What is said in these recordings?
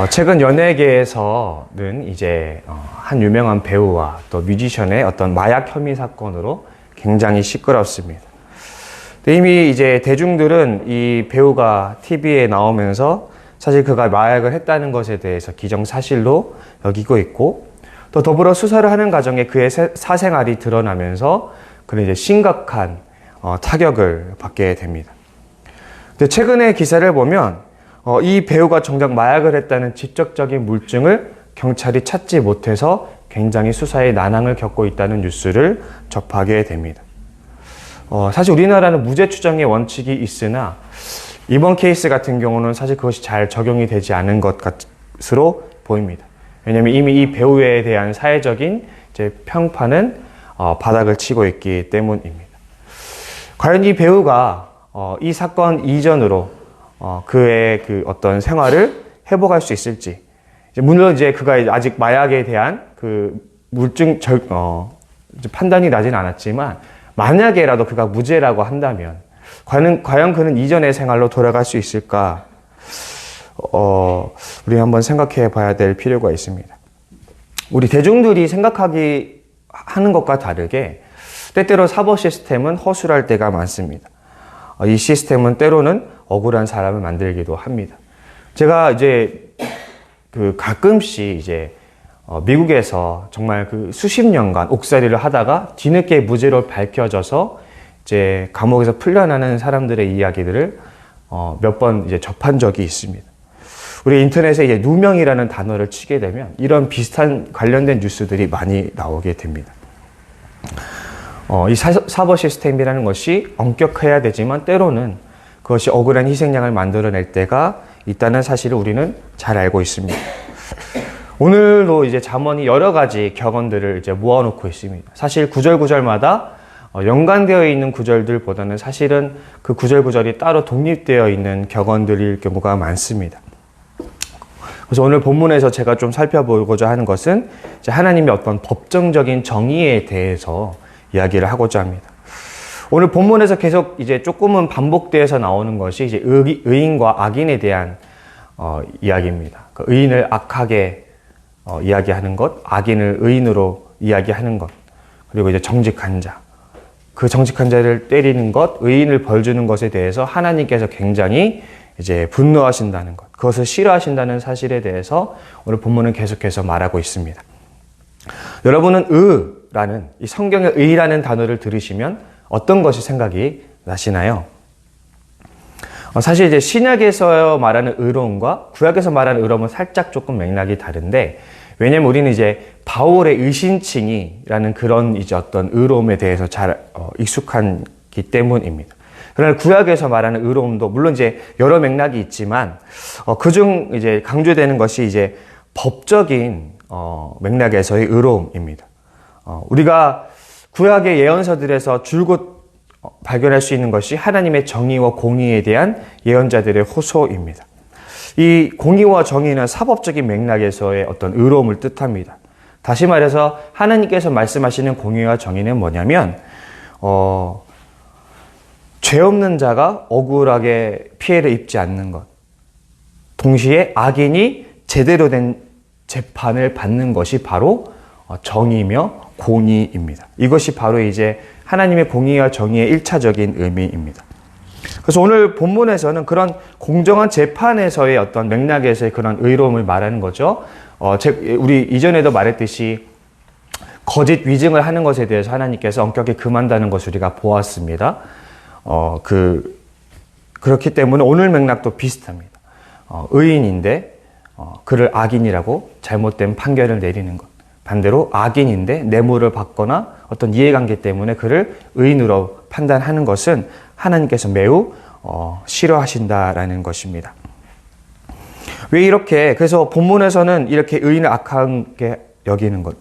최근 연예계에서는 이제 한 유명한 배우와 또 뮤지션의 어떤 마약 혐의 사건으로 굉장히 시끄럽습니다. 이미 이제 대중들은 이 배우가 TV에 나오면서 사실 그가 마약을 했다는 것에 대해서 기정사실로 여기고 있고, 또 더불어 수사를 하는 과정에 그의 사생활이 드러나면서 그는 이제 심각한 타격을 받게 됩니다. 근데 최근의 기사를 보면 이 배우가 정작 마약을 했다는 직접적인 물증을 경찰이 찾지 못해서 굉장히 수사에 난항을 겪고 있다는 뉴스를 접하게 됩니다. 사실 우리나라는 무죄 추정의 원칙이 있으나 이번 케이스 같은 경우는 사실 그것이 잘 적용이 되지 않은 것 같으로 보입니다. 왜냐하면 이미 이 배우에 대한 사회적인 이제 평판은 바닥을 치고 있기 때문입니다. 과연 이 배우가 이 사건 이전으로 그의 그 어떤 생활을 회복할 수 있을지, 물론 이제 그가 아직 마약에 대한 그 물증 판단이 나진 않았지만 만약에라도 그가 무죄라고 한다면 과연 그는 이전의 생활로 돌아갈 수 있을까? 우리 한번 생각해 봐야 될 필요가 있습니다. 우리 대중들이 하는 것과 다르게 때때로 사법 시스템은 허술할 때가 많습니다. 이 시스템은 때로는 억울한 사람을 만들기도 합니다. 제가 이제 가끔씩 이제 미국에서 정말 그 수십 년간 옥살이를 하다가 뒤늦게 무죄로 밝혀져서 이제 감옥에서 풀려나는 사람들의 이야기들을 몇 번 이제 접한 적이 있습니다. 우리 인터넷에 이제 누명이라는 단어를 치게 되면 이런 비슷한 관련된 뉴스들이 많이 나오게 됩니다. 이 사법 시스템이라는 것이 엄격해야 되지만 때로는 그것이 억울한 희생양을 만들어낼 때가 있다는 사실을 우리는 잘 알고 있습니다. 오늘도 이제 잠언이 여러 가지 격언들을 이제 모아놓고 있습니다. 사실 구절구절마다 연관되어 있는 구절들보다는 사실은 그 구절구절이 따로 독립되어 있는 격언들일 경우가 많습니다. 그래서 오늘 본문에서 제가 좀 살펴보고자 하는 것은 이제 하나님의 어떤 법정적인 정의에 대해서 이야기를 하고자 합니다. 오늘 본문에서 계속 이제 조금은 반복되어서 나오는 것이 이제 의인과 악인에 대한 이야기입니다. 그 의인을 악하게 이야기하는 것, 악인을 의인으로 이야기하는 것, 그리고 이제 정직한 자, 그 정직한 자를 때리는 것, 의인을 벌주는 것에 대해서 하나님께서 굉장히 이제 분노하신다는 것, 그것을 싫어하신다는 사실에 대해서 오늘 본문은 계속해서 말하고 있습니다. 여러분은 의라는 이 성경의 의라는 단어를 들으시면 어떤 것이 생각이 나시나요? 사실 이제 신약에서 말하는 의로움과 구약에서 말하는 의로움은 살짝 조금 맥락이 다른데, 왜냐면 우리는 이제 바울의 의신칭이라는 그런 이제 어떤 의로움에 대해서 잘 익숙하기 때문입니다. 그러나 구약에서 말하는 의로움도 물론 이제 여러 맥락이 있지만 그중 이제 강조되는 것이 이제 법적인 맥락에서의 의로움입니다. 우리가 구약의 예언서들에서 줄곧 발견할 수 있는 것이 하나님의 정의와 공의에 대한 예언자들의 호소입니다. 이 공의와 정의는 사법적인 맥락에서의 어떤 의로움을 뜻합니다. 다시 말해서 하나님께서 말씀하시는 공의와 정의는 뭐냐면 죄 없는 자가 억울하게 피해를 입지 않는 것, 동시에 악인이 제대로 된 재판을 받는 것이 바로 정의며 공의입니다. 이것이 바로 이제 하나님의 공의와 정의의 1차적인 의미입니다. 그래서 오늘 본문에서는 그런 공정한 재판에서의 어떤 맥락에서의 그런 의로움을 말하는 거죠. 우리 이전에도 말했듯이 거짓 위증을 하는 것에 대해서 하나님께서 엄격히 금한다는 것을 우리가 보았습니다. 그렇기 때문에 오늘 맥락도 비슷합니다. 의인인데 그를 악인이라고 잘못된 판결을 내리는 것. 반대로 악인인데 뇌물을 받거나 어떤 이해관계 때문에 그를 의인으로 판단하는 것은 하나님께서 매우 싫어하신다라는 것입니다. 왜 이렇게, 그래서 본문에서는 이렇게 의인을 악하게 여기는 것,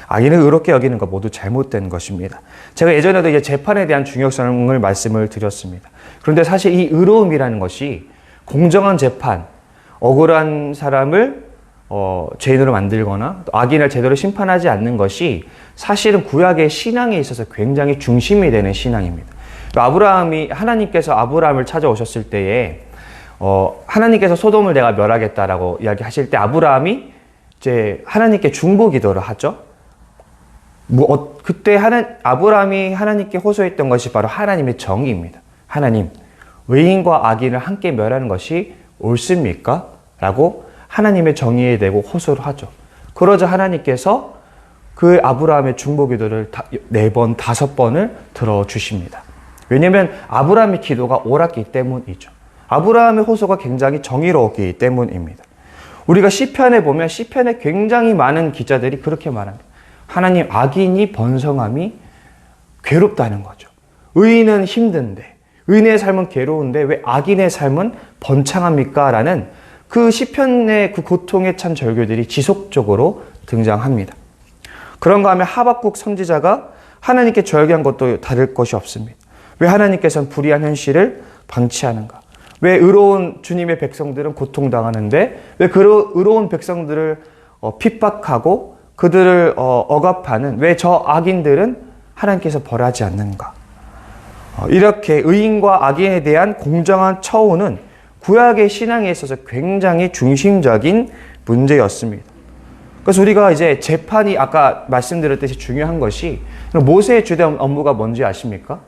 악인을 의롭게 여기는 것 모두 잘못된 것입니다. 제가 예전에도 이제 재판에 대한 중요성을 말씀을 드렸습니다. 그런데 사실 이 의로움이라는 것이 공정한 재판, 억울한 사람을 죄인으로 만들거나 또 악인을 제대로 심판하지 않는 것이 사실은 구약의 신앙에 있어서 굉장히 중심이 되는 신앙입니다. 하나님께서 아브라함을 찾아오셨을 때에 하나님께서 소돔을 내가 멸하겠다라고 이야기하실 때 아브라함이 이제 하나님께 중보기도를 하죠. 그때 아브라함이 하나님께 호소했던 것이 바로 하나님의 정의입니다. 하나님, 의인과 악인을 함께 멸하는 것이 옳습니까? 라고 하나님의 정의에 대고 호소를 하죠. 그러자 하나님께서 그 아브라함의 중보기도를 4번, 5번을 들어주십니다. 왜냐하면 아브라함의 기도가 옳았기 때문이죠. 아브라함의 호소가 굉장히 정의로웠기 때문입니다. 우리가 시편에 보면 시편에 굉장히 많은 기자들이 그렇게 말합니다. 하나님, 악인이 번성함이 괴롭다는 거죠. 의인은 힘든데, 의인의 삶은 괴로운데 왜 악인의 삶은 번창합니까? 라는 그 시편의 그 고통에 찬 절규들이 지속적으로 등장합니다. 그런가 하면 하박국 선지자가 하나님께 절규한 것도 다를 것이 없습니다. 왜 하나님께서는 불의한 현실을 방치하는가? 왜 의로운 주님의 백성들은 고통당하는데 왜 그 의로운 백성들을 핍박하고 그들을 억압하는 왜 저 악인들은 하나님께서 벌하지 않는가? 이렇게 의인과 악인에 대한 공정한 처우는 구약의 신앙에 있어서 굉장히 중심적인 문제였습니다. 그래서 우리가 이제 재판이 아까 말씀드렸듯이 중요한 것이 모세의 주된 업무가 뭔지 아십니까?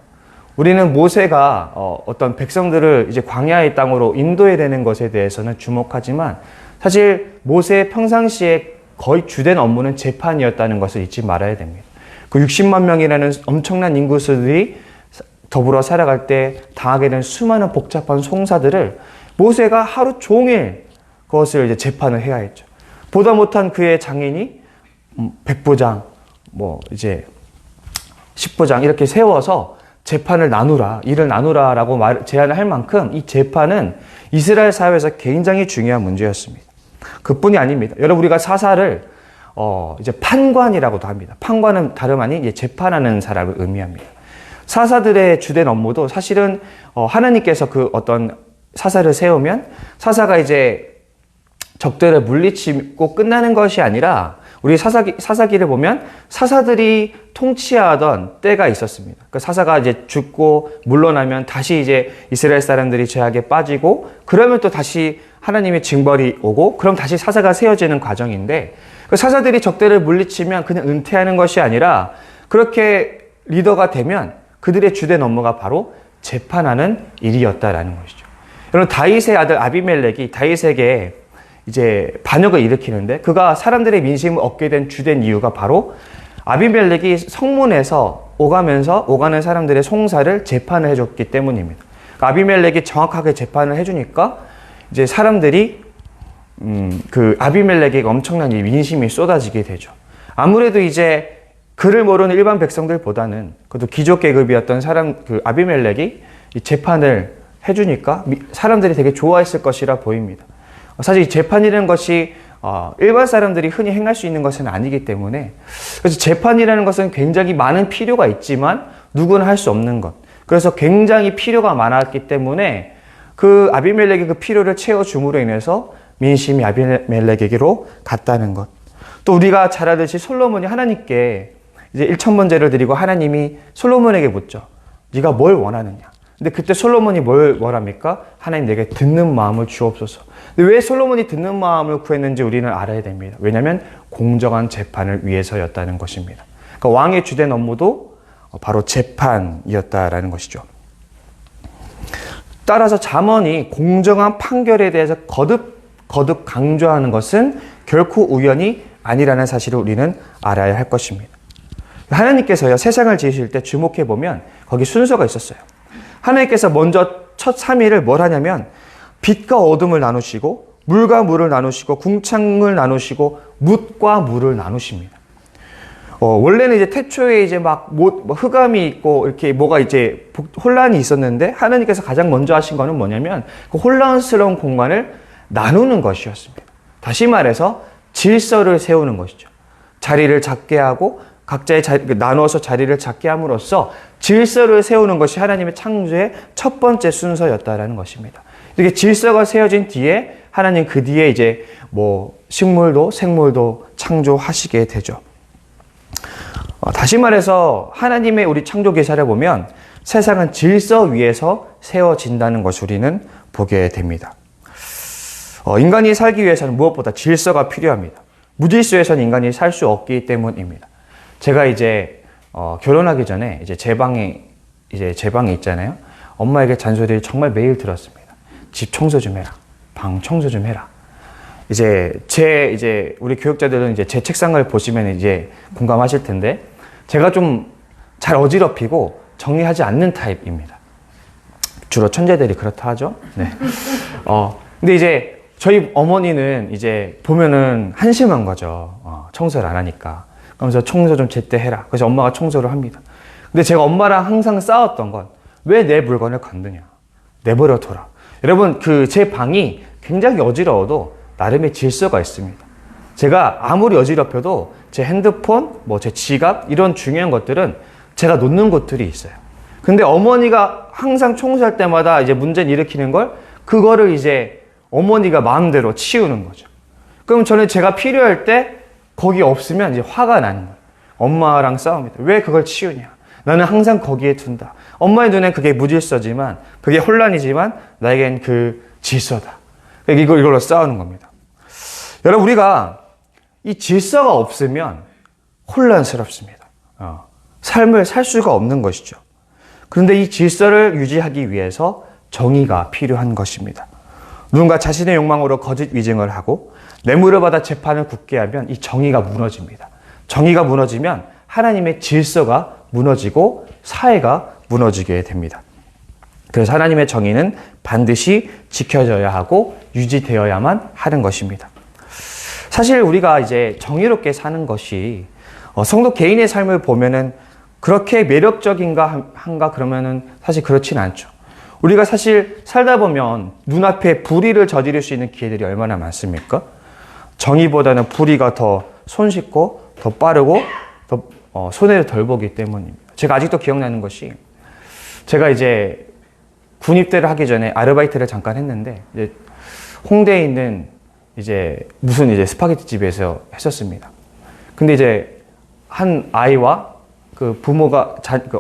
우리는 모세가 어떤 백성들을 이제 광야의 땅으로 인도해야 되는 것에 대해서는 주목하지만 사실 모세의 평상시에 거의 주된 업무는 재판이었다는 것을 잊지 말아야 됩니다. 그 60만 명이라는 엄청난 인구수들이 더불어 살아갈 때 당하게 된 수많은 복잡한 송사들을 모세가 하루 종일 그것을 이제 재판을 해야 했죠. 보다 못한 그의 장인이 백부장, 이제 십부장 이렇게 세워서 재판을 나누라, 일을 나누라라고 제안을 할 만큼 이 재판은 이스라엘 사회에서 굉장히 중요한 문제였습니다. 그뿐이 아닙니다. 여러분, 우리가 사사를 이제 판관이라고도 합니다. 판관은 다름 아닌 이제 재판하는 사람을 의미합니다. 사사들의 주된 업무도 사실은 하나님께서 그 어떤 사사를 세우면 사사가 이제 적들을 물리치고 끝나는 것이 아니라 우리 사사기를 보면 사사들이 통치하던 때가 있었습니다. 그 사사가 이제 죽고 물러나면 다시 이제 이스라엘 사람들이 죄악에 빠지고 그러면 또 다시 하나님의 징벌이 오고 그럼 다시 사사가 세워지는 과정인데 그 사사들이 적들을 물리치면 그냥 은퇴하는 것이 아니라 그렇게 리더가 되면 그들의 주된 업무가 바로 재판하는 일이었다라는 것이죠. 여러분, 다윗의 아들 아비멜렉이 다윗에게 이제 반역을 일으키는데 그가 사람들의 민심을 얻게 된 주된 이유가 바로 아비멜렉이 성문에서 오가는 사람들의 송사를 재판을 해줬기 때문입니다. 그러니까 아비멜렉이 정확하게 재판을 해주니까 이제 사람들이 그 아비멜렉에게 엄청난 이 민심이 쏟아지게 되죠. 아무래도 이제 그를 모르는 일반 백성들보다는 그래도 귀족 계급이었던 그 아비멜렉이 이 재판을 해주니까 사람들이 되게 좋아했을 것이라 보입니다. 사실 이 재판이라는 것이 일반 사람들이 흔히 행할 수 있는 것은 아니기 때문에 그래서 재판이라는 것은 굉장히 많은 필요가 있지만 누구나 할 수 없는 것. 그래서 굉장히 필요가 많았기 때문에 그 아비멜렉의 그 필요를 채워줌으로 인해서 민심이 아비멜렉에게로 갔다는 것. 또 우리가 잘 알듯이 솔로몬이 하나님께 이제 1,000번제를 드리고 하나님이 솔로몬에게 묻죠. 네가 뭘 원하느냐? 근데 그때 솔로몬이 뭘 원합니까? 하나님 내게 듣는 마음을 주옵소서. 근데 왜 솔로몬이 듣는 마음을 구했는지 우리는 알아야 됩니다. 왜냐하면 공정한 재판을 위해서였다는 것입니다. 그러니까 왕의 주된 업무도 바로 재판이었다라는 것이죠. 따라서 잠언이 공정한 판결에 대해서 거듭 강조하는 것은 결코 우연이 아니라는 사실을 우리는 알아야 할 것입니다. 하나님께서요, 세상을 지으실 때 주목해보면 거기 순서가 있었어요. 하나님께서 먼저 첫 3일을 뭘 하냐면 빛과 어둠을 나누시고 물과 물을 나누시고 궁창을 나누시고 뭇과 물을 나누십니다. 원래는 이제 태초에 이제 막 흑암이 있고 이렇게 뭐가 이제 혼란이 있었는데 하나님께서 가장 먼저 하신 거는 뭐냐면 그 혼란스러운 공간을 나누는 것이었습니다. 다시 말해서 질서를 세우는 것이죠. 자리를 작게 하고 각자의 나누어서 자리를 작게 함으로써 질서를 세우는 것이 하나님의 창조의 첫 번째 순서였다라는 것입니다. 이렇게 질서가 세워진 뒤에 하나님 그 뒤에 이제 식물도 생물도 창조하시게 되죠. 다시 말해서 하나님의 우리 창조 기사를 보면 세상은 질서 위에서 세워진다는 것을 우리는 보게 됩니다. 인간이 살기 위해서는 무엇보다 질서가 필요합니다. 무질서에서는 인간이 살 수 없기 때문입니다. 제가 이제 결혼하기 전에 이제 제 방에 있잖아요. 엄마에게 잔소리를 정말 매일 들었습니다. 집 청소 좀 해라. 방 청소 좀 해라. 이제 우리 교육자들은 이제 제 책상을 보시면 이제 공감하실 텐데, 제가 좀 잘 어지럽히고 정리하지 않는 타입입니다. 주로 천재들이 그렇다 하죠. 네. 근데 이제 저희 어머니는 이제 보면은 한심한 거죠. 청소를 안 하니까. 그러면서 청소 좀 제때 해라. 그래서 엄마가 청소를 합니다. 근데 제가 엄마랑 항상 싸웠던 건, 왜 내 물건을 건드냐. 내버려 둬라. 여러분, 제 방이 굉장히 어지러워도 나름의 질서가 있습니다. 제가 아무리 어지럽혀도 제 핸드폰, 제 지갑, 이런 중요한 것들은 제가 놓는 곳들이 있어요. 근데 어머니가 항상 청소할 때마다 이제 문제를 일으키는 그거를 이제 어머니가 마음대로 치우는 거죠. 그럼 저는 제가 필요할 때 거기 없으면 이제 화가 나는 거예요. 엄마랑 싸웁니다. 왜 그걸 치우냐? 나는 항상 거기에 둔다. 엄마의 눈엔 그게 무질서지만, 그게 혼란이지만, 나에겐 질서다. 이걸로 싸우는 겁니다. 여러분, 우리가 이 질서가 없으면 혼란스럽습니다. 삶을 살 수가 없는 것이죠. 그런데 이 질서를 유지하기 위해서 정의가 필요한 것입니다. 누군가 자신의 욕망으로 거짓 위증을 하고 뇌물을 받아 재판을 굳게 하면 이 정의가 무너집니다. 정의가 무너지면 하나님의 질서가 무너지고 사회가 무너지게 됩니다. 그래서 하나님의 정의는 반드시 지켜져야 하고 유지되어야만 하는 것입니다. 사실 우리가 이제 정의롭게 사는 것이 성도 개인의 삶을 보면은 그렇게 매력적인가 한가 그러면은 사실 그렇진 않죠. 우리가 사실 살다 보면 눈앞에 불의를 저지를 수 있는 기회들이 얼마나 많습니까? 정의보다는 불의가 더 손쉽고 더 빠르고 더 손해를 덜 보기 때문입니다. 제가 아직도 기억나는 것이, 제가 이제 군 입대를 하기 전에 아르바이트를 잠깐 했는데, 이제 홍대에 있는 무슨 스파게티 집에서 했었습니다. 근데 이제 한 아이와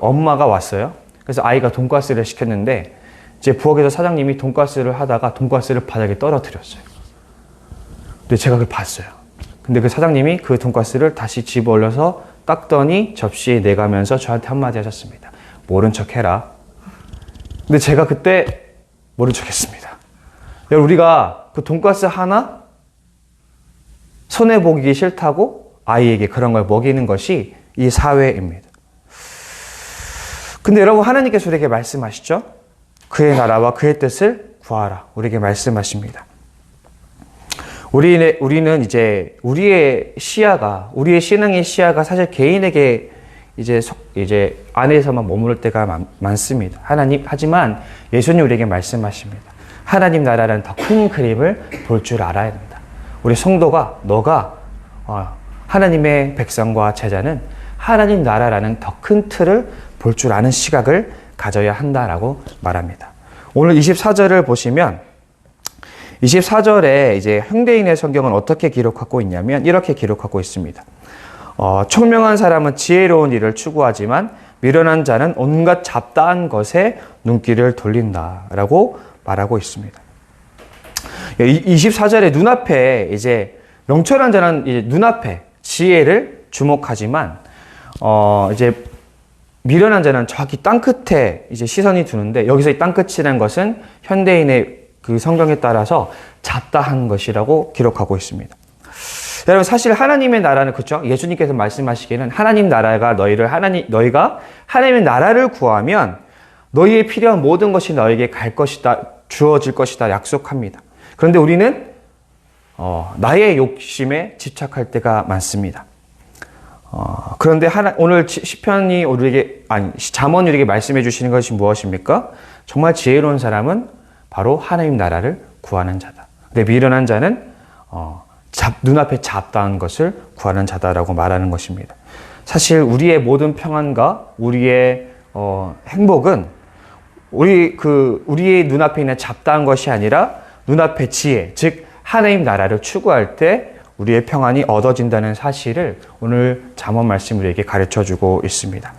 엄마가 왔어요. 그래서 아이가 돈가스를 시켰는데, 이제 부엌에서 사장님이 돈가스를 하다가 돈가스를 바닥에 떨어뜨렸어요. 근데 제가 그걸 봤어요. 근데 그 사장님이 그 돈가스를 다시 집어 올려서 닦더니 접시에 내가면서 저한테 한마디 하셨습니다. 모른 척 해라. 근데 제가 그때 모른 척 했습니다. 여러분, 우리가 그 돈가스 하나 손해보기 싫다고 아이에게 그런 걸 먹이는 것이 이 사회입니다. 근데 여러분, 하나님께서 우리에게 말씀하시죠? 그의 나라와 그의 뜻을 구하라. 우리에게 말씀하십니다. 우리는 이제 우리의 신앙의 시야가 사실 개인에게 이제 안에서만 머무를 때가 많습니다. 하지만 예수님 우리에게 말씀하십니다. 하나님 나라라는 더 큰 그림을 볼 줄 알아야 된다. 우리 성도가, 너가 하나님의 백성과 제자는 하나님 나라라는 더 큰 틀을 볼 줄 아는 시각을 가져야 한다라고 말합니다. 오늘 24절을 보시면 24절에 이제 현대인의 성경은 어떻게 기록하고 있냐면 이렇게 기록하고 있습니다. 총명한 사람은 지혜로운 일을 추구하지만 미련한 자는 온갖 잡다한 것에 눈길을 돌린다라고 말하고 있습니다. 24절에 눈앞에 이제 명철한 자는 이제 눈앞에 지혜를 주목하지만 이제 미련한 자는 저기 땅끝에 이제 시선이 두는데, 여기서 이 땅끝이라는 것은 현대인의 그 성경에 따라서 잡다한 것이라고 기록하고 있습니다. 여러분, 사실 하나님의 나라는, 그렇죠? 예수님께서 말씀하시기에는 하나님 나라가 너희가 하나님의 나라를 구하면 너희의 필요한 모든 것이 너에게 갈 것이다, 주어질 것이다 약속합니다. 그런데 우리는 나의 욕심에 집착할 때가 많습니다. 그런데 오늘 시편이 잠언이 우리에게 말씀해 주시는 것이 무엇입니까? 정말 지혜로운 사람은 바로 하나님 나라를 구하는 자다. 근데 미련한 자는 눈앞에 잡다한 것을 구하는 자다라고 말하는 것입니다. 사실 우리의 모든 평안과 우리의 행복은 우리의 눈앞에 있는 잡다한 것이 아니라 눈앞의 지혜, 즉 하나님 나라를 추구할 때 우리의 평안이 얻어진다는 사실을 오늘 잠언 말씀 우리에게 가르쳐주고 있습니다.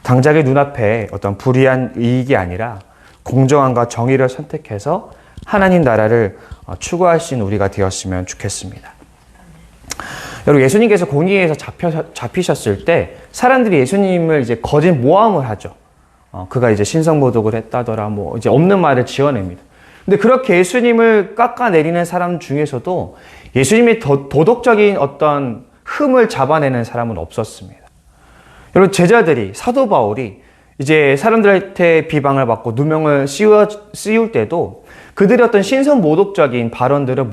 당장의 눈앞에 어떤 불의한 이익이 아니라 공정함과 정의를 선택해서 하나님 나라를 추구할 수 있는 우리가 되었으면 좋겠습니다. 여러분, 예수님께서 공의에서 잡히셨을 때 사람들이 예수님을 이제 거짓 모함을 하죠. 그가 이제 신성모독을 했다더라, 뭐 이제 없는 말을 지어냅니다. 근데 그렇게 예수님을 깎아내리는 사람 중에서도 예수님의 도덕적인 어떤 흠을 잡아내는 사람은 없었습니다. 여러분, 제자들이, 사도 바울이 이제 사람들한테 비방을 받고 누명을 씌울 때도 그들의 어떤 신성모독적인 발언들은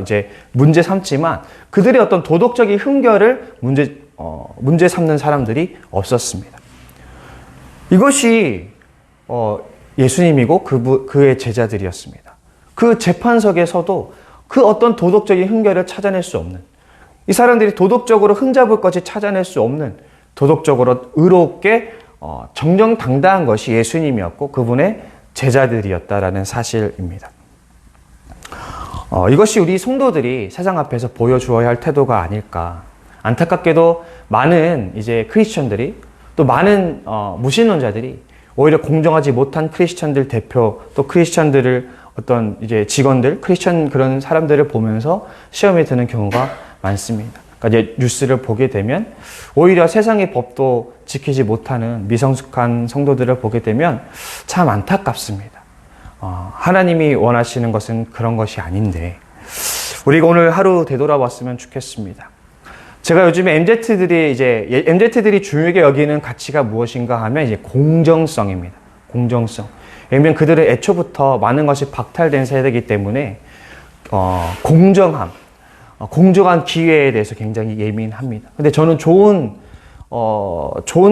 이제 문제 삼지만 그들의 어떤 도덕적인 흠결을 문제 삼는 사람들이 없었습니다. 이것이 예수님이고 그의 제자들이었습니다. 그 재판석에서도 그 어떤 도덕적인 흠결을 찾아낼 수 없는, 이 사람들이 도덕적으로 흠잡을 것이 찾아낼 수 없는, 도덕적으로 의롭게 정정당당한 것이 예수님이었고 그분의 제자들이었다라는 사실입니다. 이것이 우리 성도들이 세상 앞에서 보여주어야 할 태도가 아닐까. 안타깝게도 많은 이제 크리스천들이, 또 많은 무신론자들이 오히려 공정하지 못한 크리스천들 대표, 또 크리스천들을 어떤 이제 직원들, 크리스천 그런 사람들을 보면서 시험에 드는 경우가 많습니다. 그러니까 이제 뉴스를 보게 되면 오히려 세상의 법도 지키지 못하는 미성숙한 성도들을 보게 되면 참 안타깝습니다. 하나님이 원하시는 것은 그런 것이 아닌데 우리가 오늘 하루 되돌아봤으면 좋겠습니다. 제가 요즘에 MZ들이 중요하게 여기는 가치가 무엇인가 하면 이제 공정성입니다. 공정성. 왜냐하면 그들은 애초부터 많은 것이 박탈된 세대이기 때문에 공정함, 공정한 기회에 대해서 굉장히 예민합니다. 근데 저는 좋은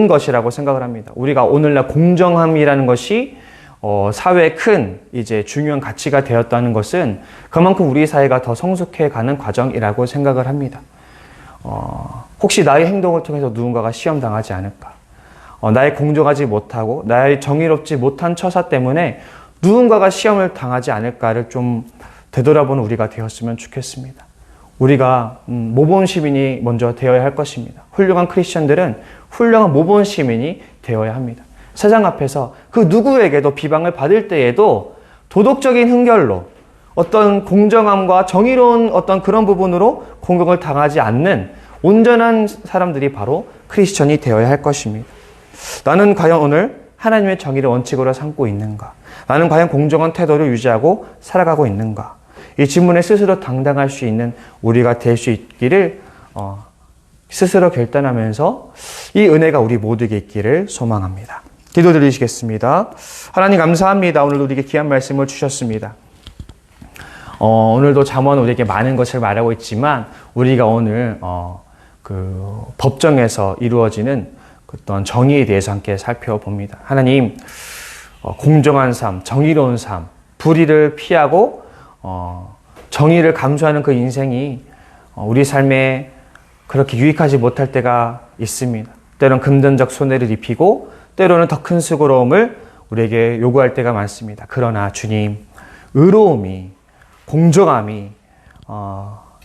것이라고 생각을 합니다. 우리가 오늘날 공정함이라는 것이 사회에 큰 이제 중요한 가치가 되었다는 것은 그만큼 우리 사회가 더 성숙해 가는 과정이라고 생각을 합니다. 혹시 나의 행동을 통해서 누군가가 시험당하지 않을까? 나의 공정하지 못하고 나의 정의롭지 못한 처사 때문에 누군가가 시험을 당하지 않을까를 좀 되돌아보는 우리가 되었으면 좋겠습니다. 우리가 모범 시민이 먼저 되어야 할 것입니다. 훌륭한 크리스천들은 훌륭한 모범 시민이 되어야 합니다. 세상 앞에서 그 누구에게도 비방을 받을 때에도 도덕적인 흠결로 어떤 공정함과 정의로운 어떤 그런 부분으로 공격을 당하지 않는 온전한 사람들이 바로 크리스천이 되어야 할 것입니다. 나는 과연 오늘 하나님의 정의를 원칙으로 삼고 있는가? 나는 과연 공정한 태도를 유지하고 살아가고 있는가? 이 질문에 스스로 당당할 수 있는 우리가 될 수 있기를 스스로 결단하면서 이 은혜가 우리 모두에게 있기를 소망합니다. 기도드리시겠습니다. 하나님 감사합니다. 오늘도 우리에게 귀한 말씀을 주셨습니다. 오늘도 잠언 우리에게 많은 것을 말하고 있지만 우리가 오늘 그 법정에서 이루어지는 어떤 정의에 대해서 함께 살펴봅니다. 하나님, 공정한 삶, 정의로운 삶, 불의를 피하고 정의를 감수하는 그 인생이 우리 삶에 그렇게 유익하지 못할 때가 있습니다. 때로는 금전적 손해를 입히고 때로는 더 큰 수고로움을 우리에게 요구할 때가 많습니다. 그러나 주님, 의로움이, 공정함이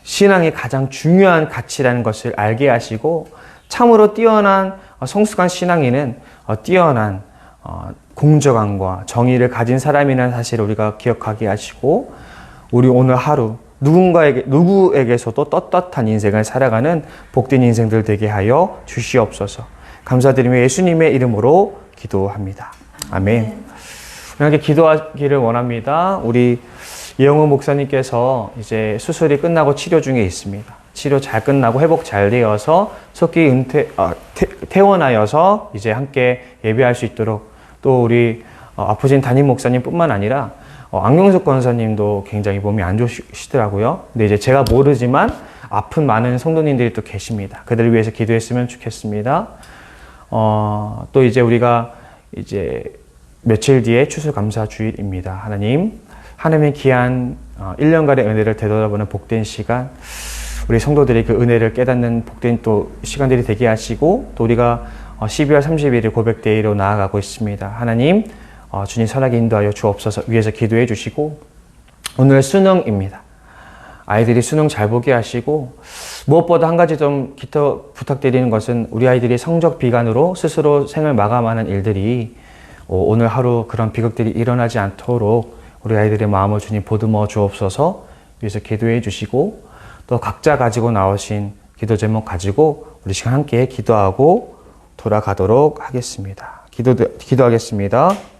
신앙의 가장 중요한 가치라는 것을 알게 하시고 참으로 뛰어난 성숙한 신앙인은 뛰어난 공정함과 정의를 가진 사람이라는 사실을 우리가 기억하게 하시고 우리 오늘 하루 누구에게서도 떳떳한 인생을 살아가는 복된 인생들 되게 하여 주시옵소서. 감사드리며 예수님의 이름으로 기도합니다. 아멘. 우리에게 기도하기를 원합니다. 우리 이영우 목사님께서 이제 수술이 끝나고 치료 중에 있습니다. 치료 잘 끝나고 회복 잘 되어서 속히 퇴원하여서 이제 함께 예배할 수 있도록 또 우리 아프신 담임 목사님뿐만 아니라 안경숙 권사님도 굉장히 몸이 안 좋으시더라고요. 근데 이제 제가 모르지만 아픈 많은 성도님들이 또 계십니다. 그들을 위해서 기도했으면 좋겠습니다. 또 이제 우리가 이제 며칠 뒤에 추수감사 주일입니다. 하나님, 하나님의 귀한 1년간의 은혜를 되돌아보는 복된 시간, 우리 성도들이 그 은혜를 깨닫는 복된 또 시간들이 되게 하시고 또 우리가 12월 30일을 고백데이로 나아가고 있습니다. 하나님, 주님 선하게 인도하여 주옵소서. 위에서 기도해 주시고 오늘 수능입니다. 아이들이 수능 잘 보게 하시고 무엇보다 한 가지 좀 부탁드리는 것은 우리 아이들이 성적 비관으로 스스로 생을 마감하는 일들이 오늘 하루 그런 비극들이 일어나지 않도록 우리 아이들의 마음을 주님 보듬어 주옵소서. 위해서 기도해 주시고 또 각자 가지고 나오신 기도 제목 가지고 우리 시간 함께 기도하고 돌아가도록 하겠습니다. 기도하겠습니다.